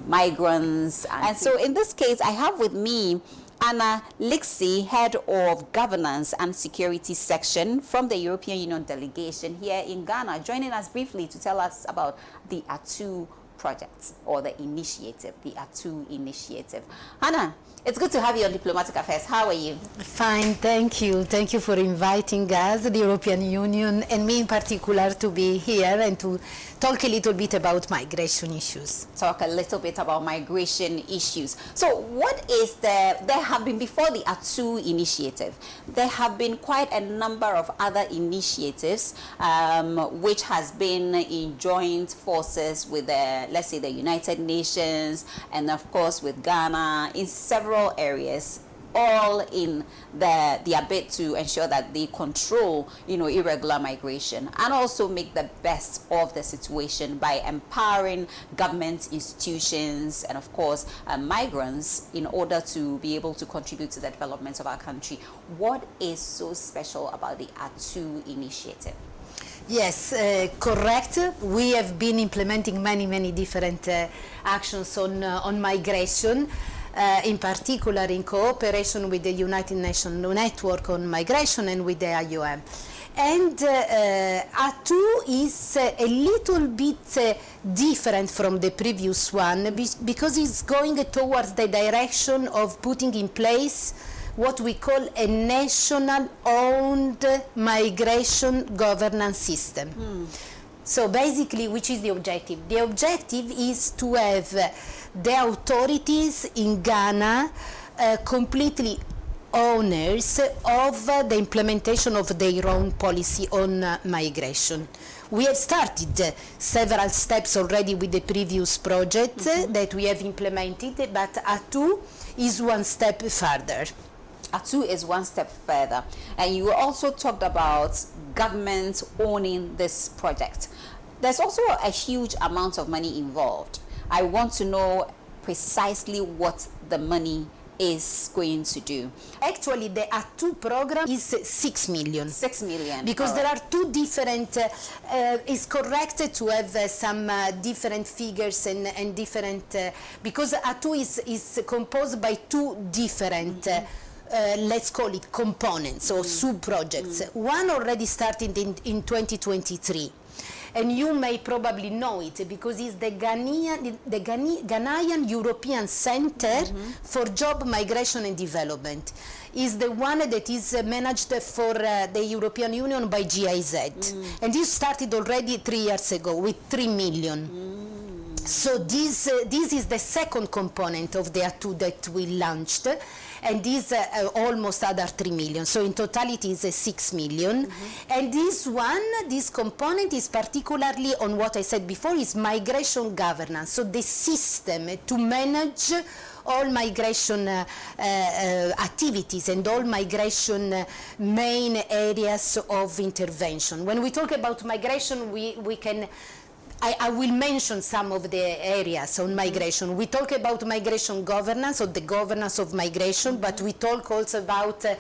migrants. And so in this case, I have with me Anna Lixie, Head of Governance and Security Section from the European Union delegation here in Ghana, joining us briefly to tell us about the ATU project or the initiative, the ATU initiative. Anna, it's good to have you on Diplomatic Affairs. How are you? Fine, thank you. Thank you for inviting us, the European Union, and me in particular, to be here and to talk a little bit about migration issues. Talk a little bit about migration issues. So what is there have been, before the ATU initiative, there have been quite a number of other initiatives which has been in joint forces with the, let's say, the United Nations, and of course with Ghana in several areas, all in their bid to ensure that they control, you know, irregular migration and also make the best of the situation by empowering government institutions and of course migrants in order to be able to contribute to the development of our country. What is so special about the ATU initiative? Yes, correct. We have been implementing many different actions on migration. In particular in cooperation with the United Nations Network on Migration and with the IOM. And A2 is a little bit different from the previous one because it's going towards the direction of putting in place what we call a national-owned migration governance system. So basically, which is the objective? The objective is to have the authorities in Ghana completely owners of the implementation of their own policy on migration. We have started several steps already with the previous project that we have implemented, but A2 is one step further. A2 is one step further. And you also talked about government owning this project. There's also a huge amount of money involved. I want to know precisely what the money is going to do. Actually, the A2 program is 6 million. 6 million. Because there are two different, it's correct to have some different figures and different, because A2 is composed by two different let's call it components or sub-projects. One already started in 2023. And you may probably know it because it's the Ghanaian European Center for Job Migration and Development. Is the one that is managed for the European Union by GIZ. And this started already 3 years ago with 3 million. So this is the second component of the A2 that we launched. And this almost other 3 million. So in totality is 6 million. And this component is particularly on what I said before, is migration governance. So the system to manage all migration activities and all migration main areas of intervention. When we talk about migration, we can I will mention some of the areas on migration. We talk about migration governance, or the governance of migration, but we talk also about the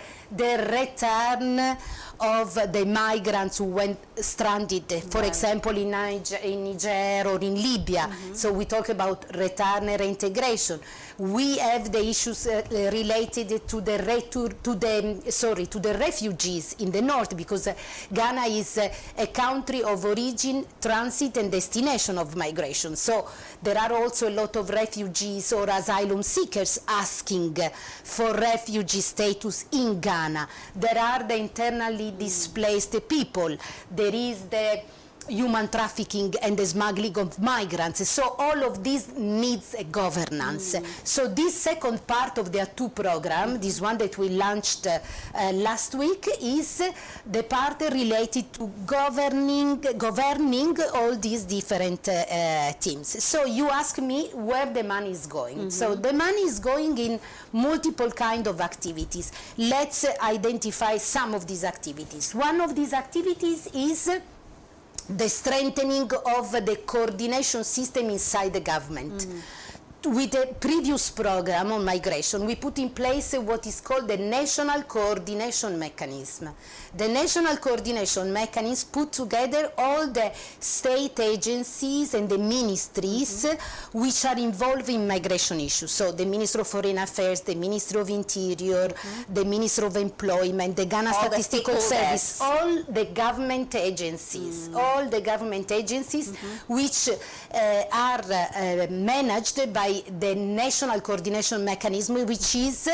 return of the migrants who went stranded, for example, in Niger or in Libya. So we talk about return and reintegration. We have the issues related to the refugees in the north, because Ghana is a country of origin, transit, and destination of migration. So there are also a lot of refugees or asylum seekers asking for refugee status in Ghana. There are the internally displaced people. There is the human trafficking and the smuggling of migrants. So all of this needs a governance. So this second part of the A2 program, this one that we launched last week, is the part related to governing all these different teams. So you ask me where the money is going. So the money is going in multiple kind of activities. Let's identify some of these activities. One of these activities is the strengthening of the coordination system inside the government. With the previous program on migration, we put in place what is called the National Coordination Mechanism. The National Coordination Mechanism put together all the state agencies and the ministries which are involved in migration issues. So the Ministry of Foreign Affairs, the Ministry of Interior, the Ministry of Employment, the Ghana Statistical Service, all the government agencies, which are managed by the National Coordination Mechanism, which is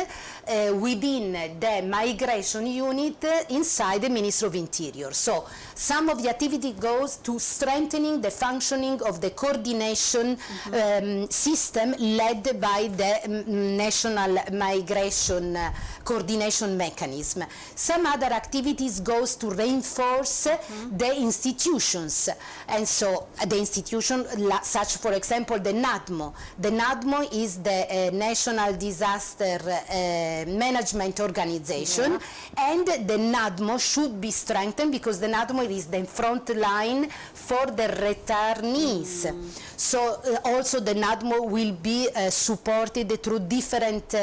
within the migration unit inside the Ministry of Interior. So some of the activity goes to strengthening the functioning of the coordination system led by the National Migration Coordination Mechanism. Some other activities goes to reinforce the institutions. And so the institution, such for example the NADMO. The NADMO is the National Disaster Management Organization, and the NADMO should be strengthened because the NADMO is the front line for the returnees. So also the NADMO will be supported through different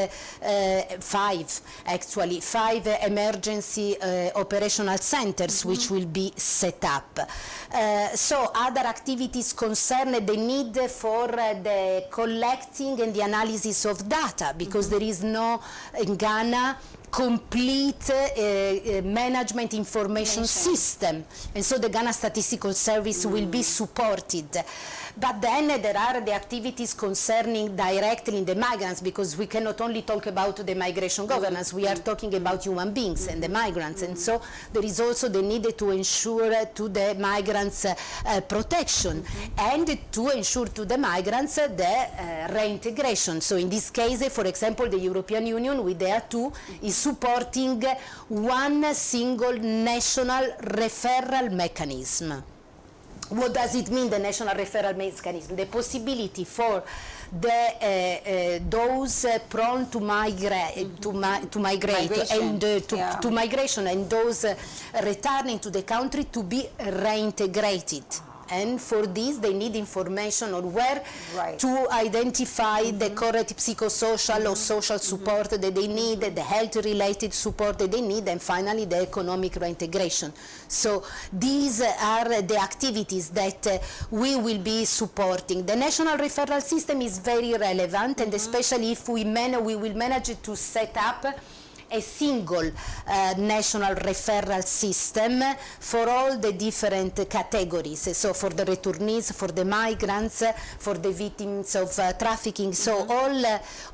five emergency operational centers which will be set up. So other activities concern the need for the collecting and the analysis of data, because there is no, in Ghana, complete management information system, and so the Ghana Statistical Service will be supported. But then there are the activities concerning directly the migrants, because we cannot only talk about the migration governance, we are talking about human beings and the migrants, and so there is also the need to ensure to the migrants protection and to ensure to the migrants the reintegration. So in this case, for example, the European Union with the A2 is supporting one single national referral mechanism. What does it mean, the national referral mechanism? The possibility for the those prone to migrate to migration and those returning to the country to be reintegrated. And for this they need information on where to identify the correct psychosocial or social support that they need, the health related support that they need, and finally the economic reintegration. So these are the activities that we will be supporting. The national referral system is very relevant, and especially if we will manage to set up a single national referral system for all the different categories, so for the returnees, for the migrants, for the victims of trafficking, so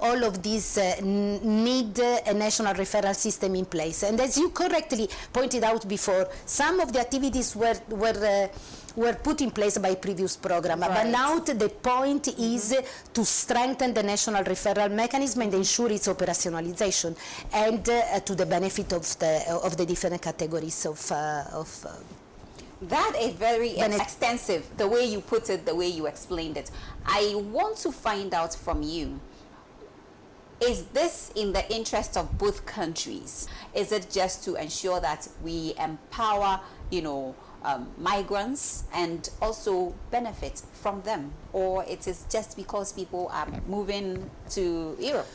all of these need a national referral system in place. And as you correctly pointed out before, some of the activities were put in place by previous program, but now the point is to strengthen the national referral mechanism and ensure its operationalization, and to the benefit of the different categories of that is very extensive, the way you put it, the way you explained it. I want to find out from you, is this in the interest of both countries? Is it just to ensure that we empower, migrants and also benefit from them, or it is just because people are moving to Europe?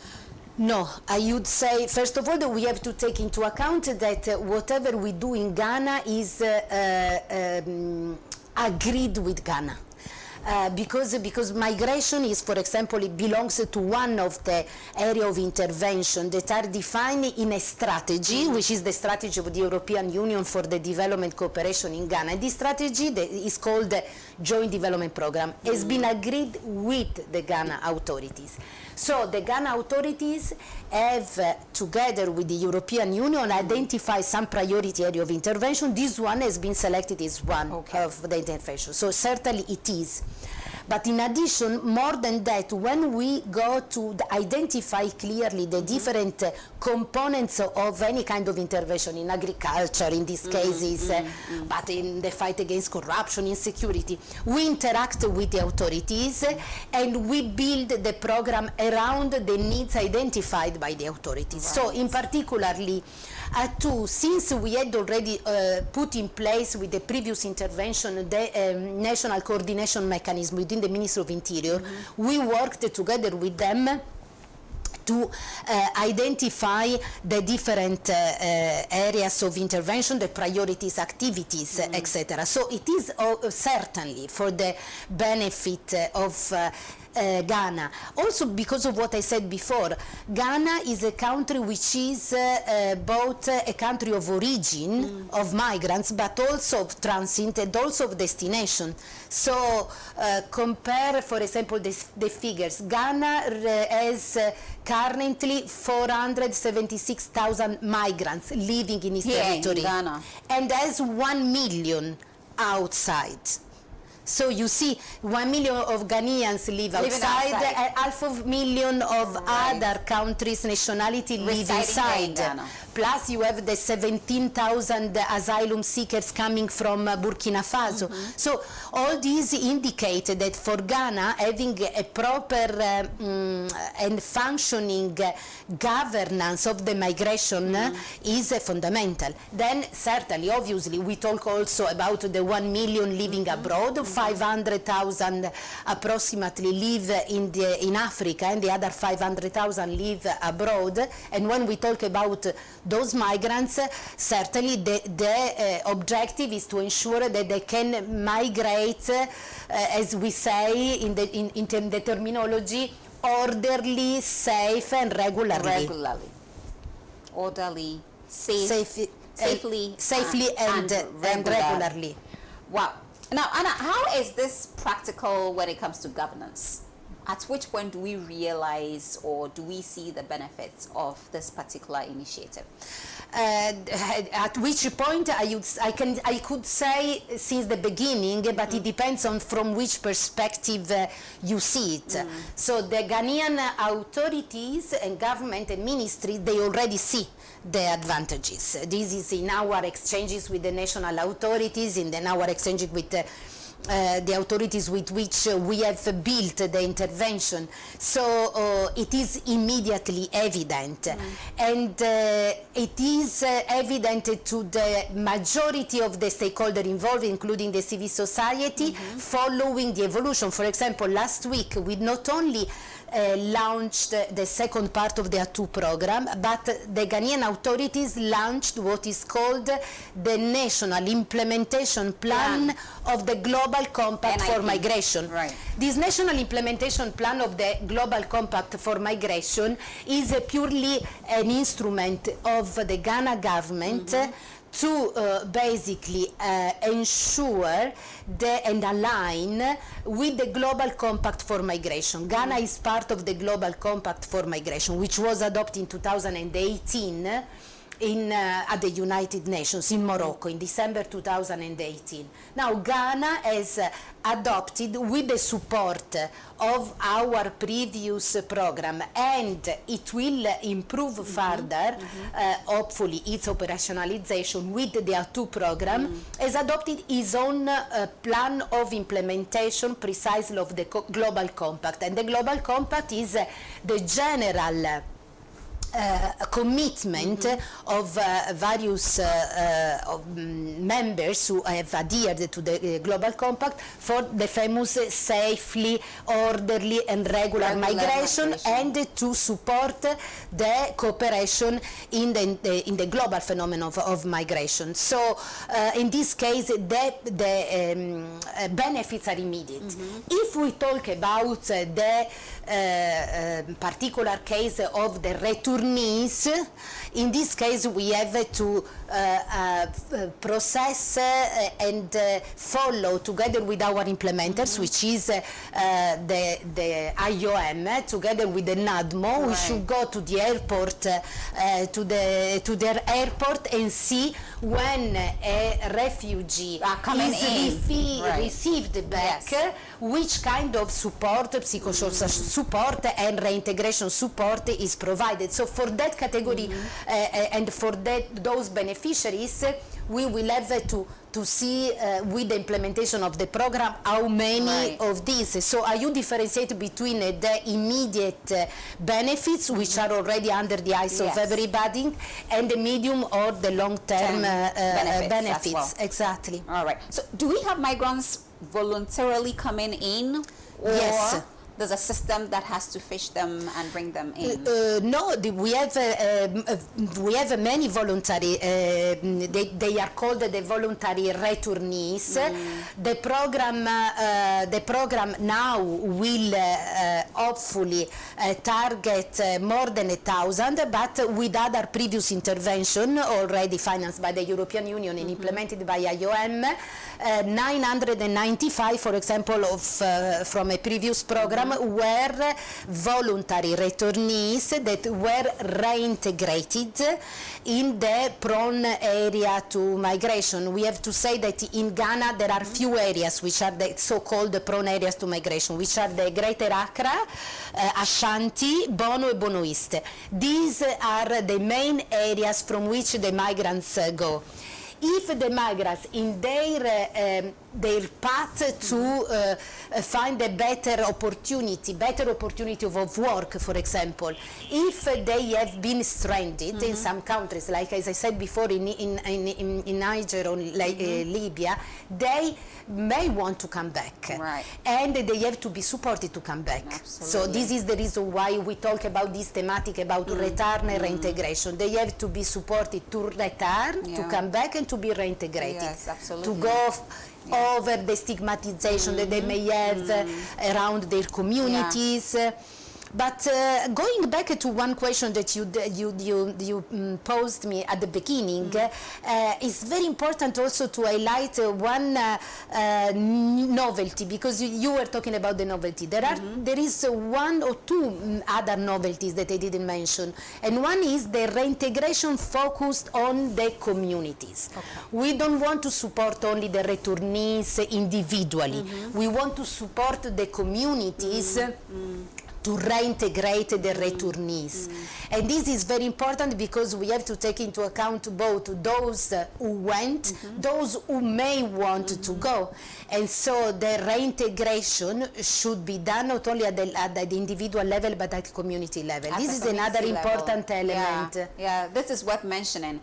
No, I would say, first of all, that we have to take into account that whatever we do in Ghana is agreed with Ghana. Because migration is, for example, it belongs to one of the area of intervention that are defined in a strategy, which is the strategy of the European Union for the development cooperation in Ghana. And this strategy is called the Joint Development Program. Has been agreed with the Ghana authorities. So the Ghana authorities have, together with the European Union, identified some priority area of intervention. This one has been selected as one of the intervention. So certainly it is. But in addition, more than that, when we go to identify clearly the different components of any kind of intervention in agriculture, in these cases, but in the fight against corruption, insecurity, we interact with the authorities and we build the program around the needs identified by the authorities. So in particularly, since we had already put in place with the previous intervention the national coordination mechanism within the Ministry of Interior, we worked together with them to identify the different areas of intervention, the priorities, activities, etc. So it is certainly for the benefit of Ghana. Also because of what I said before, Ghana is a country which is both a country of origin of migrants, but also of transit and also of destination. So compare, for example, the figures. Ghana has currently 476,000 migrants living in its territory, in Ghana, and has 1 million outside. So you see, 1 million of Ghanaians live outside, and 500,000 of other countries' nationality live inside. Plus you have the 17,000 asylum seekers coming from Burkina Faso. So all these indicate that for Ghana, having a proper and functioning governance of the migration is fundamental. Then certainly, obviously, we talk also about the 1 million living abroad. 500,000 approximately live in Africa, and the other 500,000 live abroad. And when we talk about those migrants, certainly the objective is to ensure that they can migrate, as we say in the terminology, orderly, safe, and regularly. orderly, safely and regularly. Wow. Now, Anna, how is this practical when it comes to governance? At which point do we realize or do we see the benefits of this particular initiative? At which point I could say since the beginning, but it depends on from which perspective you see it. So the Ghanaian authorities and government and ministry, they already see the advantages. This is in our exchanges with the national authorities, in our exchanges with the authorities with which we have built the intervention. So it is immediately evident. And it is evident to the majority of the stakeholders involved, including the civil society, following the evolution. For example, last week we not only launched the second part of the A2 program, but the Ghanaian authorities launched what is called the National Implementation Plan of the Global Compact for Migration. Right. This National Implementation Plan of the Global Compact for Migration is purely an instrument of the Ghana government to basically ensure and align with the Global Compact for Migration. Ghana is part of the Global Compact for Migration, which was adopted in 2018 at the United Nations in Morocco in December 2018. Now Ghana has adopted with the support of our previous program, and it will improve further, hopefully its operationalization with the A2 program, has adopted its own plan of implementation precisely of the Global Compact. And the Global Compact is the general commitment of various members who have adhered to the Global Compact for the famous safely, orderly and regular migration, and to support the cooperation in the global phenomenon of migration. So in this case the benefits are immediate. If we talk about the particular case of the returnees, in this case we have to process and follow together with our implementers, which is the IOM, together with the NADMO. We should go to the airport, to their airport, and see when a refugee is received back, which kind of support, psychosocial support and reintegration support is provided. So for that category and for those beneficiaries, we will have to see with the implementation of the program how many of these. So you differentiate between the immediate benefits, which are already under the eyes of everybody, and the medium or the long-term benefits. Well. Exactly. All right. So do we have migrants voluntarily coming in? Or yes. There's a system that has to fish them and bring them in? No, we have many voluntary. They are called the voluntary returnees. The program now will hopefully target more than 1,000, but with other previous intervention already financed by the European Union and implemented by IOM. 995, for example, from a previous program, were voluntary returnees that were reintegrated in the prone area to migration. We have to say that in Ghana there are few areas which are the so-called prone areas to migration, which are the Greater Accra, Ashanti, Bono and Bono East. These are the main areas from which the migrants go. If the migrants in their path to find a better opportunity of work, for example, if they have been stranded in some countries, like as I said before, in Niger or Libya, they may want to come back, and they have to be supported to come back. Absolutely. So this is the reason why we talk about this thematic about return and reintegration. They have to be supported to return, to come back, and to be reintegrated. Yes, absolutely. To go over the stigmatization that they may have around their communities. But going back to one question that you posed me at the beginning, it's very important also to highlight one novelty, because you were talking about the novelty. There is one or two other novelties that I didn't mention, and one is the reintegration focused on the communities. Okay. We don't want to support only the returnees individually. We want to support the communities to reintegrate the returnees. And this is very important because we have to take into account both those who went, those who may want to go. And so the reintegration should be done not only at the individual level, but at the community level. This is another important element. Yeah, this is worth mentioning.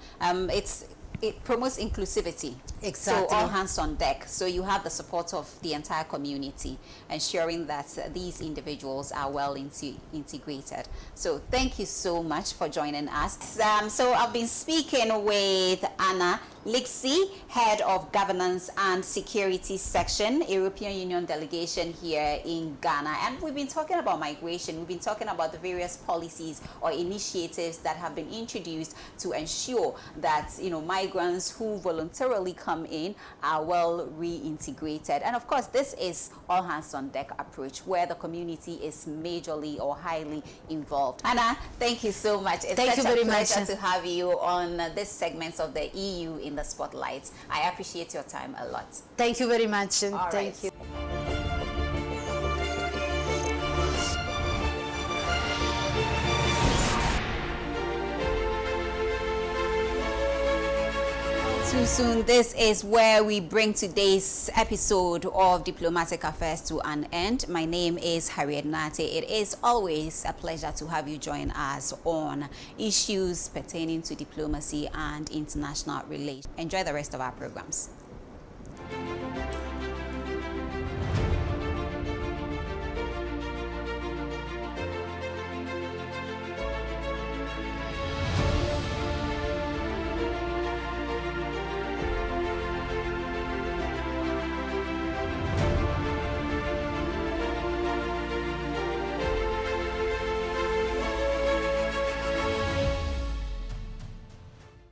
It promotes inclusivity. Exactly. So all hands on deck. So you have the support of the entire community, ensuring that these individuals are well integrated. So thank you so much for joining us. So I've been speaking with Anna Lixie, Head of Governance and Security Section, European Union Delegation here in Ghana. And we've been talking about migration. We've been talking about the various policies or initiatives that have been introduced to ensure that, migrants who voluntarily come in are well reintegrated. And of course, this is all hands on deck approach where the community is majorly or highly involved. Anna, thank you so much. It's thank you very much. Pleasure to have you on this segment of the EU in the spotlight. I appreciate your time a lot. Thank you very much. Thank you. Too soon. This is where we bring today's episode of Diplomatic Affairs to an end. My name is Harriet Nartey. It is always a pleasure to have you join us on issues pertaining to diplomacy and international relations. Enjoy the rest of our programs.